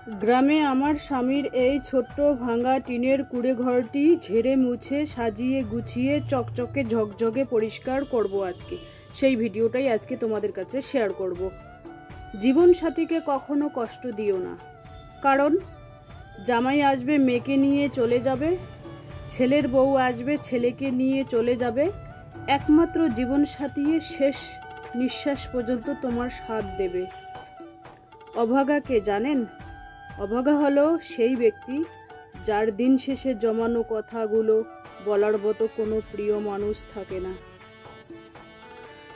গ্রামে আমার স্বামীর এই ছোট্ট ভাঙা টিনের কুঁড়ে ঘরটি ঝেড়ে মুছে সাজিয়ে গুছিয়ে চকচকে ঝকঝকে পরিষ্কার করব আজকে। সেই ভিডিওটাই আজকে তোমাদের কাছে শেয়ার করব। জীবনসাথীকে কখনো কষ্ট দিও না, কারণ জামাই আসবে মেয়েকে নিয়ে চলে যাবে, ছেলের বউ আসবে ছেলেকে নিয়ে চলে যাবে। একমাত্র জীবনসাথী শেষ নিঃশ্বাস পর্যন্ত তোমার সাথ দেবে। অভাগা কে জানেন? অভাগা হলো সেই ব্যক্তি যার দিন শেষে জমানো কথাগুলো বলার মতো কোনো প্রিয় মানুষ থাকে না।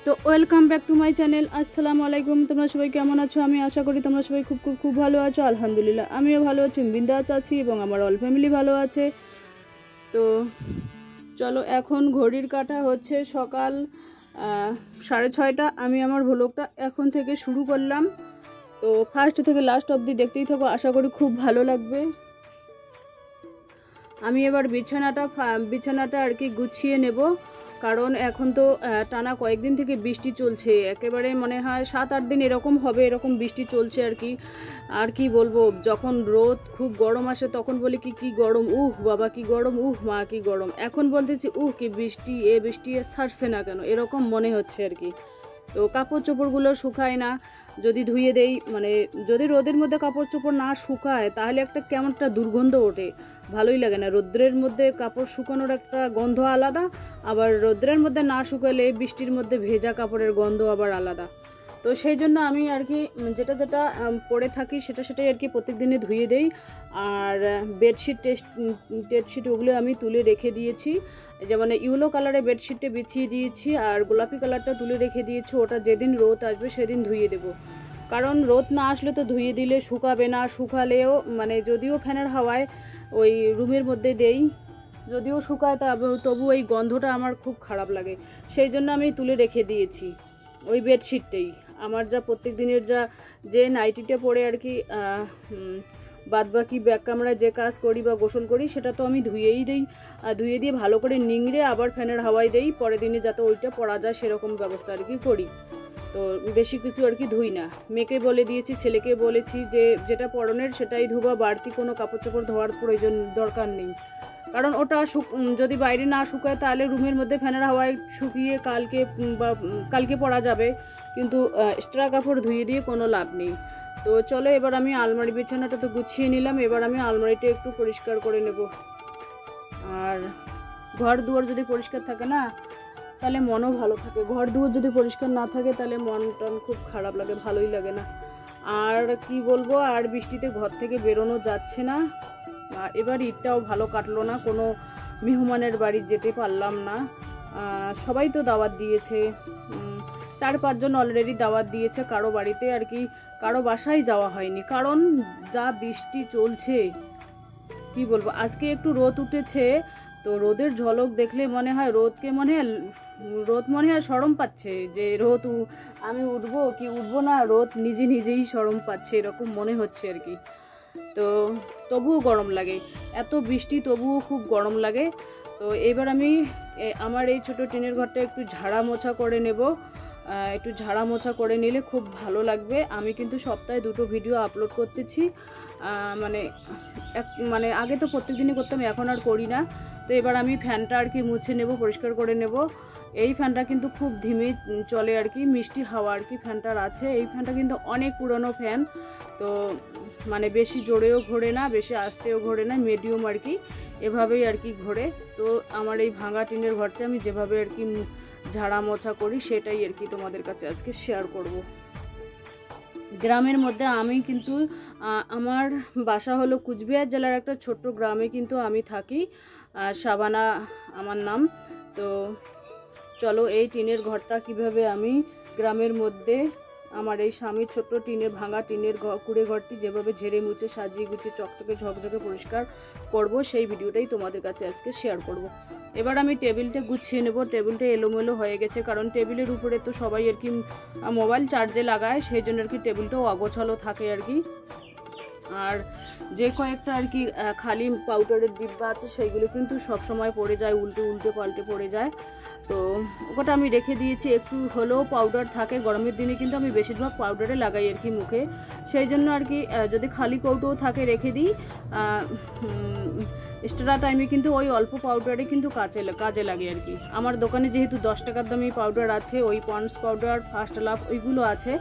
তো welcome back to my channel. আসসালামু আলাইকুম। তোমরা সবাই কেমন আছো? আমি আশা করি তোমরা সবাই খুব খুব খুব ভালো আছো। আলহামদুলিল্লাহ আমিও ভালো আছি, বিন্দাস আছি এবং আমার অল ফ্যামিলি ভালো আছে। তো চলো, এখন ঘড়ির কাঁটা হচ্ছে সকাল 6:30। আমি আমার ভ্লগটা এখন থেকে শুরু করলাম। তো ফার্স্ট থেকে লাস্ট অবধি দেখতেই থাকো, আশা করি খুব ভালো লাগবে। আমি এবার বিছানাটা আর কি গুছিয়ে নেব, কারণ এখন তো টানা কয়েকদিন থেকে বৃষ্টি চলছে, একেবারে মনে হয় 7-8 দিন এরকম হবে, এরকম বৃষ্টি চলছে আর কি। আর কি বলবো, যখন রোদ খুব গরম আসে তখন বলি কি গরম, বাবা কি গরম, মা কি গরম। এখন বলতেছি কি বৃষ্টি, বৃষ্টি ছাড়ছে না কেন, এরকম মনে হচ্ছে আর কি। তো কাপড় চোপড়গুলো শুকায় না, যদি ধুয়ে দেই, মানে যদি রোদের মধ্যে কাপড় চোপড় না শুকায় তাহলে একটা কেমন একটা দুর্গন্ধ ওঠে, ভালোই লাগে না। রৌদ্রের মধ্যে কাপড় শুকানোর একটা গন্ধ আলাদা, আবার রৌদ্রের মধ্যে না শুকালে বৃষ্টির মধ্যে ভেজা কাপড়ের গন্ধ আবার আলাদা। তো সেই জন্য আমি আর কি যেটা পরে থাকি সেটাই আর কি প্রত্যেক দিনে ধুয়ে দেই। আর টেডশিট ওগুলো আমি তুলে রেখে দিয়েছি, যেমন ইয়েলো কালারের বেডশিটটা বিছিয়ে দিয়েছি আর গোলাপি কালারটা তুলে রেখে দিয়েছি। ওটা যেদিন রোদ আসবে সেদিন ধুয়ে দেব, কারণ রোদ না আসলে তো ধুয়ে দিলে শুকাবে না। শুকালেও মানে যদিও ফ্যানের হাওয়ায় ওই রুমের মধ্যে দেই, যদিও শুকায় তবু ওই গন্ধটা আমার খুব খারাপ লাগে। সেই জন্য আমি তুলে রেখে দিয়েছি ওই বেডশিটটাই। আমার যা প্রত্যেক দিনের যে নাইটিটা পরে আর কি বাদবাকি ব্যাক কামরায় যে কাজ করি বা গোসল করি সেটা তো আমি ধুয়েই দিই, ধুয়ে দিয়ে ভালো করে নিংড়ে আবার ফ্যানের হাওয়ায় দেই, পরের দিনে যাতে ওইটা পরা যায় সেরকম ব্যবস্থা আর কি করি। তো বেশি কিছু আর কি ধুই না। মেয়েকে বলে দিয়েছি, ছেলেকে বলেছি যে যেটা পরনের সেটাই ধোবা, বাড়তি কোনো কাপড় চোপড় ধোয়ার দরকার নেই। কারণ ওটা যদি বাইরে না শুকায় তাহলে রুমের মধ্যে ফ্যানের হাওয়ায় শুকিয়ে কালকে পরা যাবে, কিন্তু এক্সট্রা কাপড় ধুয়ে দিয়ে কোনো লাভ নেই। তো চলো, এবার আমি আলমারি বিছানাটা তো গুছিয়ে নিলাম, এবার আমি আলমারিটা একটু পরিষ্কার করে নেব। আর ঘর দুয়ার যদি পরিষ্কার থাকে না তাহলে মনও ভালো থাকে, ঘর দুয়ার যদি পরিষ্কার না থাকে তাহলে মন টন খুব খারাপ লাগে, ভালোই লাগে না। আর কি বলবো, আর বৃষ্টিতে ঘর থেকে বেরোনো যাচ্ছে না। এবার ঈদটাও ভালো কাটলো না, কোনো মেহমানের বাড়ি যেতে পারলাম না। সবাই তো দাওয়াত দিয়েছে, 4-5 জন অলরেডি দাওয়াত দিয়েছে, কারো বাড়িতে আর কি কারো বাসায় যাওয়া হয়নি, কারণ যা বৃষ্টি চলছে কি বলবো। আজকে একটু রোদ উঠেছে, তো রোদের ঝলক দেখলে মনে হয় রোদ মনে হয় শরম পাচ্ছে যে আমি উঠবো কি উঠবো না, রোদ নিজেই শরম পাচ্ছে, এরকম মনে হচ্ছে আর কি। তো তবুও গরম লাগে, এত বৃষ্টি তবুও খুব গরম লাগে। তো এবার আমি আমার এই ছোট টিনের ঘরটা একটু ঝাড়া মোছা করে নেব। একটু ঝাড়া মোছা করে নিলে খুব ভালো লাগবে। আমি কিন্তু সপ্তাহে 2টো ভিডিও আপলোড করতেছি, মানে আগে তো প্রত্যেক দিনই করতাম, এখন আর করি না। তো এবার আমি ফ্যানটা আর কি মুছে নেব, পরিষ্কার করে নেব। এই ফ্যানটা কিন্তু খুব ধিমে চলে আর কি, মিষ্টি হাওয়া আর কি ফ্যানটার আছে। এই ফ্যানটা কিন্তু অনেক পুরনো ফ্যান, তো মানে বেশি জোরেও ঘোরে না, বেশি আস্তেও ঘোরে না, মিডিয়াম আর কি, এভাবেই আর কি ঘোরে। তো আমার এই ভাঙা টিনের ঘরটা আমি যেভাবে আর কি ঝাড়া মোছা করি সেটাই আর কি তোমাদের কাছে আজকে শেয়ার করব। গ্রামের মধ্যে আমি কিন্তু আমার বাসা হলো কুচবিহার জেলার একটা ছোট্ট গ্রামে কিন্তু আমি থাকি, সাবানা আমার নাম। তো চলো, এই টিনের ঘরটা কিভাবে আমি গ্রামের মধ্যে আমার এই স্বামীর ছোট্ট ভাঙা টিনের কুঁড়ে ঘরটি যেভাবে ঝেড়ে মুছে সাজিয়ে গুছিয়ে চকচকে ঝকঝকে পরিষ্কার করব সেই ভিডিওটাই তোমাদের কাছে আজকে শেয়ার করব। এবার আমি টেবিলটা গুছিয়ে নেব। টেবিলটা এলোমেলো হয়ে গেছে, কারণ টেবিলের উপরে তো সবাই আর কি মোবাইল চার্জে লাগায়, সেই জন্য আর কি টেবিলটাও অগোছালো থাকে আর কি। আর যে কয়েকটা আর কি খালি পাউডারের ডিব্বা আছে সেইগুলো কিন্তু সব সময় পড়ে যায়, উল্টে উল্টে পাল্টে পড়ে যায়। তো ওটা আমি রেখে দিয়েছি, একটু হলেও পাউডার থাকে। গরমের দিনে কিন্তু আমি বেশিরভাগ পাউডারে লাগাই আর কি মুখে, সেই জন্য আর কি যদি খালি কৌটোও থাকে রেখে দিই। এক্সট্রা টাইমে কিন্তু ওই অল্প পাউডারে কিন্তু কাজে লাগে আর কি। আমার দোকানে যেহেতু 10 টাকার দামি পাউডার আছে, ওই পন্ডস পাউডার, ফার্স্ট লাভ ওইগুলো আছে,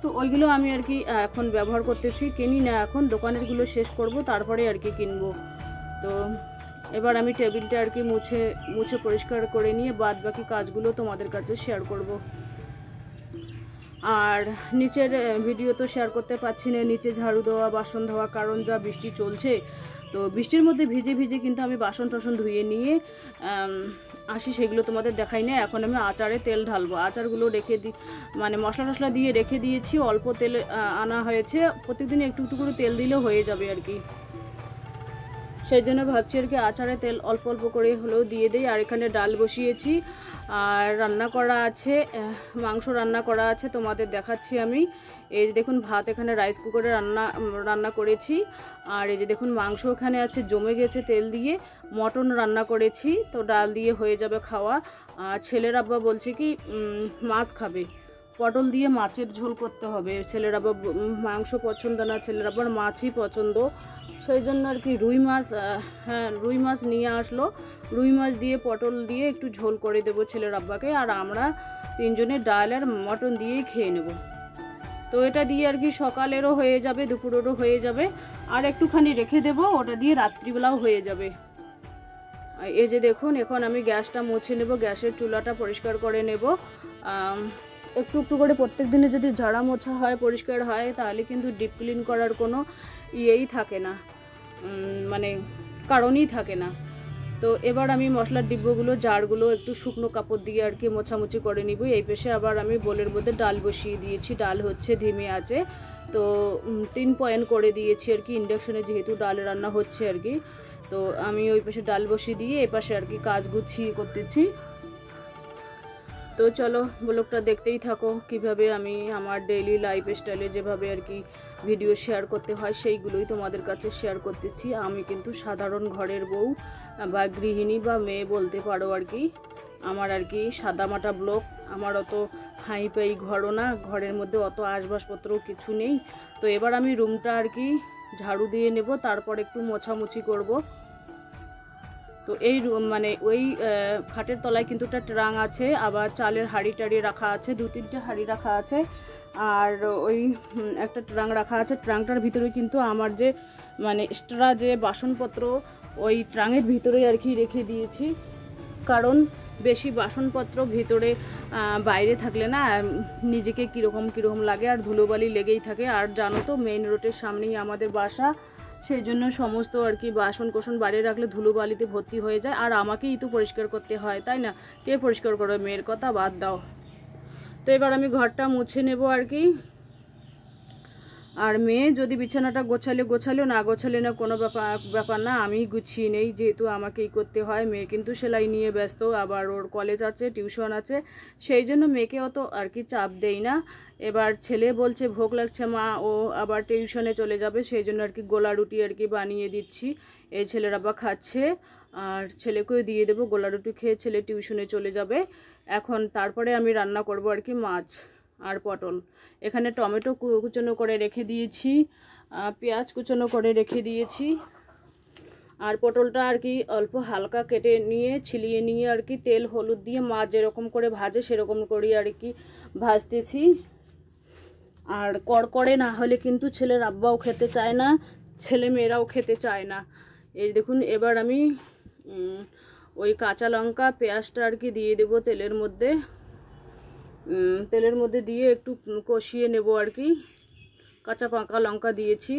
তো ওইগুলো আমি আর কি এখন ব্যবহার করতেছি, কিনি না এখন, দোকানেরগুলো শেষ করব তারপরে আর কি কিনবো। তো এবার আমি টেবিলটা আর কি মুছে পরিষ্কার করে নিয়ে বাদ বাকি কাজগুলো তোমাদের কাছে শেয়ার করব। আর নিচের ভিডিও তো শেয়ার করতে পারছি না, নিচে ঝাড়ু দেওয়া, বাসন ধোয়া, কারণ যা বৃষ্টি চলছে, তো বৃষ্টির মধ্যে ভিজে ভিজে কিন্তু আমি বাসন টাসন ধুয়ে নিয়ে আসি, সেগুলো তোমাদের দেখাই না। এখন আমি আচারে তেল ঢালবো, আচারগুলো রেখে দিই, মানে মশলা টশলা দিয়ে রেখে দিয়েছি, অল্প তেল আনা হয়েছে, প্রত্যেকদিন একটু একটু করে তেল দিলেও হয়ে যাবে আর কি। সেই জন্য ভাবছি আর কি আচারে তেল অল্প অল্প করে হলেও দিয়ে দিই। আর এখানে ডাল বসিয়েছি, আর রান্না করা আছে, মাংস রান্না করা আছে, তোমাদের দেখাচ্ছি আমি। এই যে দেখুন ভাত এখানে রাইস কুকারে রান্না করেছি, আর এই যে দেখুন মাংস এখানে আছে জমে গেছে তেল দিয়ে, মটন রান্না করেছি, তো ডাল দিয়ে হয়ে যাবে খাওয়া। আর ছেলের আব্বা বলছে কি মাছ খাবে, পটল দিয়ে মাছের ঝোল করতে হবে। ছেলের আবার মাংস পছন্দ না, ছেলের আবার মাছই পছন্দ, সেই জন্য আর কি রুই মাছ নিয়ে আসলো, রুই মাছ দিয়ে পটল দিয়ে একটু ঝোল করে দেবো ছেলের আব্বাকে, আর আমরা তিনজনে ডাল আর মটন দিয়েই খেয়ে নেব। তো এটা দিয়ে আর কি সকালেরও হয়ে যাবে, দুপুরেরও হয়ে যাবে, আর একটুখানি রেখে দেব, ওটা দিয়ে রাত্রিবেলাও হয়ে যাবে। এই যে দেখুন এখন আমি গ্যাসটা মুছে নেব, গ্যাসের চুলাটা পরিষ্কার করে নেব। একটু একটু করে প্রত্যেক দিনে যদি ঝাড়া মোছা হয়, পরিষ্কার হয়, তাহলে কিন্তু ডিপ ক্লিন করার কোনো ইয়েই থাকে না, মানে কারণই থাকে না। তো এবার আমি মশলার ডিব্বগুলো, জারগুলো একটু শুকনো কাপড় দিয়ে আর কি মোছামুছি করে নিব। এই পেশে আবার আমি বোলের মধ্যে ডাল বসিয়ে দিয়েছি, ডাল হচ্ছে ধিমে আছে, তো 3 পয়েন্ট করে দিয়েছি আর কি, ইন্ডাকশনে যেহেতু ডাল রান্না হচ্ছে আর কি। তো আমি ওই পাশে ডাল বসিয়ে দিয়ে এই পাশে আর কি কাজ গুছিয়ে করতেছি। তো চলো ব্লগটা দেখতেই থাকো, কিভাবে আমি আমার ডেইলি লাইফ স্টাইলে যেভাবে আর কি ভিডিও শেয়ার করতে হয় সেইগুলোই তোমাদের কাছে শেয়ার করতেছি। আমি কিন্তু সাধারণ ঘরের বউ বা গৃহিণী বা মেয়ে বলতে পারো আর কি। আমার আর কি সাদামাটা ব্লগ, আমার অত হাই পাই ঘরও না, ঘরের মধ্যে অত আসবাবপত্র কিছু নেই। তো এবার আমি রুমটা আর কি ঝাড়ু দিয়ে নেব, তারপর একটু মোছামুছি করব। তো এই মানে ওই খাটের তলায় কিন্তু একটা ট্রাং আছে, আবার চালের হাঁড়ি টাড়ি রাখা আছে, 2-3টে হাঁড়ি রাখা আছে, আর ওই একটা ট্রাং রাখা আছে। ট্রাংটার ভিতরে কিন্তু আমার যে মানে এক্সট্রা যে বাসনপত্র ওই ট্রাঙের ভিতরেই আর কি রেখে দিয়েছি, কারণ বেশি বাসনপত্র ভিতরে বাইরে থাকলে না নিজেকে কীরকম লাগে, আর ধুলোবালি লেগেই থাকে। আর জানো তো মেইন রোডের সামনেই আমাদের বাসা, সেই জন্য সমস্ত আর কি বাসন কোসন বাইরে রাখলে ধুলোবালিতে ভর্তি হয়ে যায়, আর আমাকেই তো পরিষ্কার করতে হয়, তাই না? কে পরিষ্কার করবে, মেয়ের কথা বাদ দাও। তো এবার আমি ঘরটা মুছে নেব আর কি। আর মেয়ে যদি বিছানাটা গোছালেও না গোছালে না কোনো ব্যাপার না, আমি গুছিয়ে নেই, যেহেতু আমাকেই করতে হয়। মেয়ে কিন্তু সেলাই নিয়ে ব্যস্ত, আবার ওর কলেজ আছে, টিউশন আছে, সেই জন্য মেয়েকে অত আর কি চাপ দেই না। এবার ছেলে বলছে ভোগ লাগছে মা, ও আবার টিউশনে চলে যাবে, সেই জন্য আর কি গোলা রুটি আর কি বানিয়ে দিচ্ছি। এই ছেলের আবার খাচ্ছে, আর ছেলেকেও দিয়ে দেবো, গোলা রুটি খেয়ে ছেলে টিউশনে চলে যাবে। এখন তারপরে আমি রান্না করব আর কি মাছ আর পটল। এখানে টমেটো কুচনো করে রেখে দিয়েছি, পেঁয়াজ কুচনো করে রেখে দিয়েছি, আর পটলটা আর কি অল্প হালকা কেটে নিয়ে ছিলিয়ে নিয়ে আর কি তেল হলুদ দিয়ে মাছ যেরকম করে ভাজে সেরকম করে আর কি ভাজতেছি। আর কড়কড়ে না হলে কিন্তু ছেলের আব্বাও খেতে চায় না, ছেলে মেয়েরাও খেতে চায় না। এই দেখুন এবার আমি ওই কাঁচা লঙ্কা পেঁয়াজটা আর কি দিয়ে দেবো তেলের মধ্যে দিয়ে একটু কষিয়ে নেব আর কি। কাঁচা পাকা লঙ্কা দিয়েছি,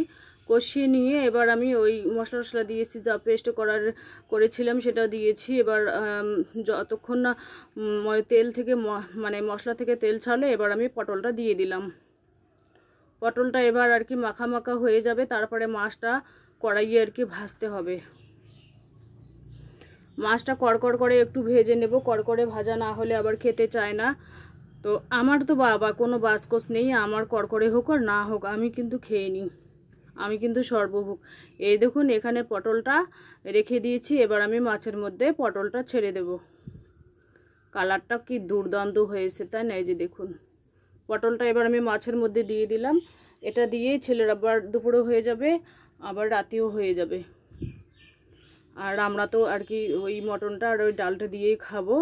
কষিয়ে নিয়ে এবার আমি ওই মশলা টশলা দিয়েছি, যা পেস্ট করেছিলাম সেটা দিয়েছি। এবার যতক্ষণ না তেল থেকে মানে মশলা থেকে তেল ছাড়লে এবার আমি পটলটা দিয়ে দিলাম। পটলটা এবার আর কি মাখা মাখা হয়ে যাবে, তারপরে মাছটা কড়াইয়ে আর কি ভাজতে হবে। মাছটা কড়কড় করে একটু ভেজে নেব, কড়কড়ে ভাজা না হলে আবার খেতে চায় না। তো আমার তো বাবা কোনো বাসকোস নেই, আমার কড়কড়ে হোক আর না হোক আমি কিন্তু খেয়ে নিই। আমি কিন্তু সর্বভুক। এই দেখুন এখানে পটলটা রেখে দিয়েছি, এবার আমি মাছের মধ্যে পটলটা ছেড়ে দেব। কালারটা কি দুর্দান্ত হয়েছে তাই না? এই যে দেখুন পটলটা এবার আমি মাছের মধ্যে দিয়ে দিলাম। এটা দিয়েই ছেলের আবার দুপুরে হয়ে যাবে, আবার রাতেও হয়ে যাবে। আর আমরা তো আর কি ওই মটনটা আর ওই ডালটা দিয়েই খাবো।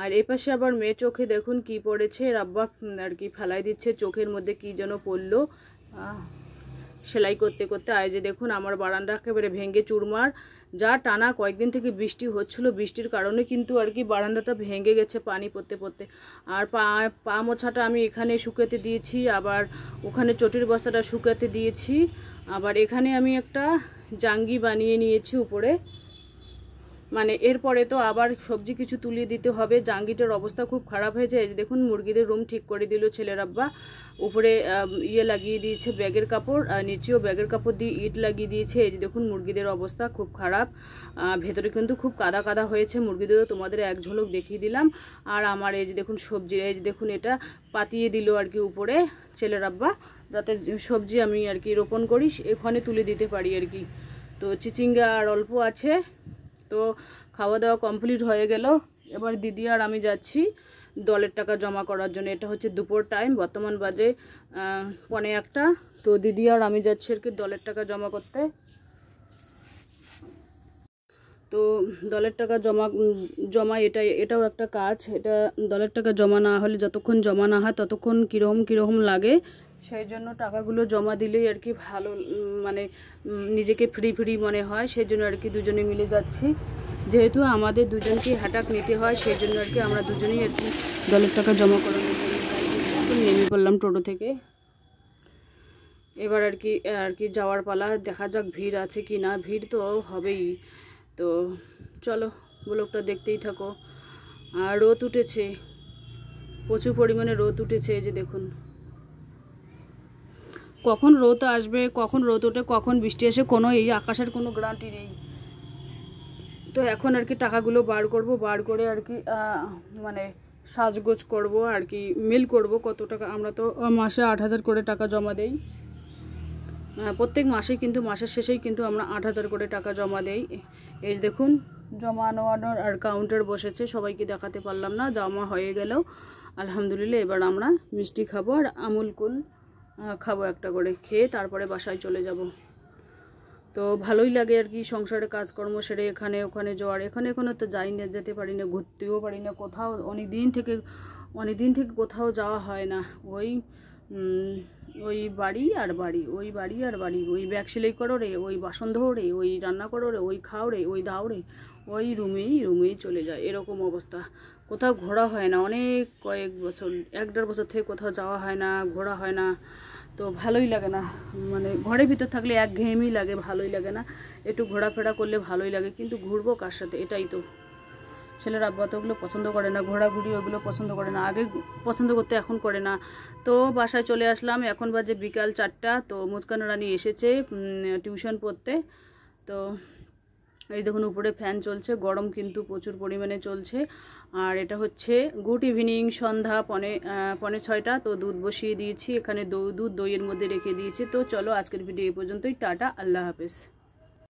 আর এই পাশে আবার মেয়ে চোখে দেখুন কি পড়েছে, রাব্বা আর কি ফেলাই দিচ্ছে, চোখের মধ্যে কি যেন পড়লো সেলাই করতে করতে। আয় যে দেখুন আমার বারান্দা একেবারে ভেঙে চুরমার, যা টানা কয়েকদিন থেকে বৃষ্টি হচ্ছিলো, বৃষ্টির কারণে কিন্তু আর কি বারান্দাটা ভেঙে গেছে পানি পড়তে পড়তে। আর পা মোছাটা আমি এখানে শুকাতে দিয়েছি, আবার ওখানে চটির বস্তাটা শুকাতে দিয়েছি, আবার এখানে আমি একটা জাঙ্গি বানিয়ে নিয়েছি উপরে। মানে এরপরে তো আবার সবজি কিছু তুলিয়ে দিতে হবে। জাঙ্গিটার অবস্থা খুব খারাপ হয়েছে। এই যে দেখুন মুরগিদের রুম ঠিক করে দিল ছেলের আব্বা। উপরে লাগিয়ে দিয়েছে ব্যাগের কাপড়, আর নিচেও ব্যাগের কাপড় দিয়ে ইট লাগিয়ে দিয়েছে। এই যে দেখুন মুরগিদের অবস্থা খুব খারাপ, ভেতরে কিন্তু খুব কাদা কাদা হয়েছে। মুরগিদেরও তোমাদের এক ঝলক দেখিয়ে দিলাম। আর আমার এই যে দেখুন সবজি, এই যে দেখুন এটা পাতিয়ে দিল আর কি উপরে ছেলের আব্বা, যাতে সবজি আমি আর কি রোপণ করি এখানে তুলে দিতে পারি আর কি। তো চিচিঙ্গা আর অল্প আছে। তো খাওয়া দাওয়া কমপ্লিট হয়ে গেল। এবার দিদি আর আমি যাচ্ছি দলের টাকা জমা করার জন্য। এটা হচ্ছে দুপুর টাইম, বর্তমান বাজে 1:45। তো দিদি আর আমি যাচ্ছি আর কি দলের টাকা জমা করতে। তো দলের টাকা জমা এটাও একটা কাজ। এটা দলের টাকা জমা না হলে, যতক্ষণ জমা না হয় ততক্ষণ কীরকম লাগে। সেই জন্য টাকাগুলো জমা দিলেই আর কি ভালো, মানে নিজেকে ফ্রি মনে হয়। সেই জন্য আর কি দুজনে মিলে যাচ্ছি। যেহেতু আমাদের দুজনকে হাঁটাক নিতে হয়, সেই জন্য আর কি আমরা দুজনেই আর কি দলের টাকা জমা করানোর জন্য নেমে পড়লাম টোটো থেকে। এবার আর কি যাওয়ার পালা। দেখা যাক ভিড় আছে কি না, ভিড় তো হবেই। তো চলো ব্লগটা দেখতেই থাকো। আর রোদ উঠেছে, প্রচুর পরিমাণে রোদ উঠেছে। এই যে দেখুন কখন রোদ আসবে, কখন রোদ ওঠে, কখন বৃষ্টি আসে, কোনো এই আকাশের কোনো গ্যারান্টি নেই। তো এখন আর কি টাকাগুলো বার করে আর কি মানে সাজগোজ করব আর কি, মেল করব কত টাকা। আমরা তো মাসে 8,000 করে টাকা জমা দেই প্রত্যেক মাসেই, কিন্তু মাসের শেষেই কিন্তু আমরা 8,000 করে টাকা জমা দেই। এই দেখুন জমা নেওয়ানোর আর কাউন্টার বসেছে, সবাইকে দেখাতে পারলাম না। জমা হয়ে গেল আলহামদুলিল্লাহ। এবার আমরা মিষ্টি খাবো আর আমুল কুল খাবো একটা করে, খেয়ে তারপরে বাসায় চলে যাব। তো ভালোই লাগে আর কি সংসারে কাজকর্ম সেরে এখানে ওখানে যাওয়ার। এখানে তো যাই না, যেতে পারি না, ঘুরতেও পারি না কোথাও। অনেক দিন থেকে কোথাও যাওয়া হয় না। ওই বাড়ি আর বাড়ি, ওই বাড়ি আর বাড়ি, ওই ব্যাগ সেলাই করো রে, ওই বাসন ধো রে, ওই রান্না করো রে, ওই খাও রে, ওই দাও রে, ওই রুমেই চলে যায়, এরকম অবস্থা। কোথাও ঘোরা হয় না, অনেক কয়েক বছর, 1-1.5 বছর থেকে কোথাও যাওয়া হয় না, ঘোরা হয় না। তো ভালোই লাগে না, মানে ঘরের ভিতর থাকলে একঘেয়েমি লাগে, ভালোই লাগে না। একটু ঘোরাফেরা করলে ভালোই লাগে, কিন্তু ঘুরবো কার সাথে? এটাই তো। ছেলের আব্বা তো ওগুলো পছন্দ করে না, ঘোরাঘুরি ওগুলো পছন্দ করে না। আগে পছন্দ করতে, এখন করে না। তো বাসায় চলে আসলাম, এখন বাজে বিকাল 4টা। তো মুস্কান রানী এসেছে টিউশন পড়তে। তো এই দেখুন উপরে ফ্যান চলছে, গরম কিন্তু প্রচুর পরিমাণে চলছে। আর এটা হচ্ছে গুড ইভিনিং, সন্ধ্যা 5:45। তো দুধ বসিয়ে দিয়েছি এখানে, দইয়ের মধ্যে রেখে দিয়েছি। তো চলো আজকের ভিডিও এই পর্যন্তই, টাটা, আল্লাহ হাফেজ।